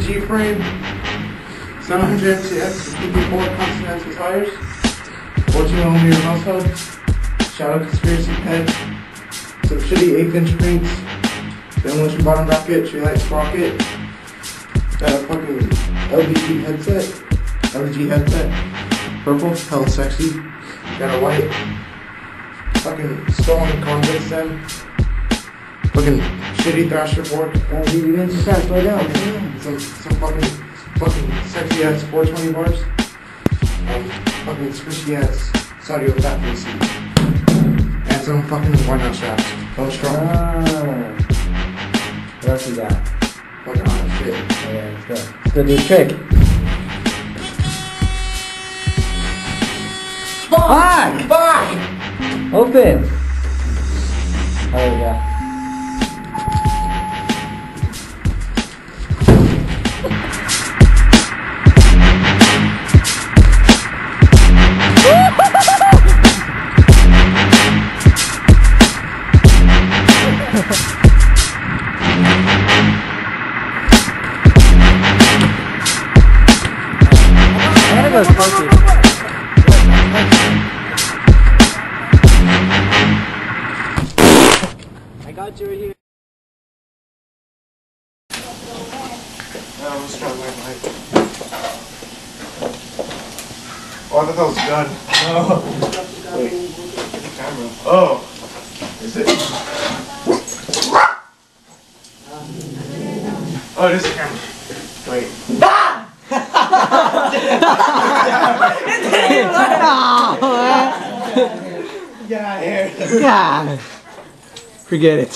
G frame, 700 MCX, 54 Continental tires, 14mm mouse hub, Shadow Conspiracy head, some shitty 1/8" crates, demolition bottom bracket, tree light sprocket, got a fucking LG headset, purple, hella sexy, got a white, fucking stolen convict stem, fucking shitty thrasher fork, slow down, some fucking sexy ass 420 bars, fucking squishy ass Saudi fat seat, and some fucking white out straps. Don't strong. What else you got? Fucking hot shit. Oh, yeah, let's go. Let's go do a trick. Fuck! Fuck! Open! Oh, there we go. I got you right here. Let's try my mic. Oh, I thought that was done. No. Wait. The camera. Oh. Is it? Oh, it is the camera. Wait. Get out of here. God. Forget it.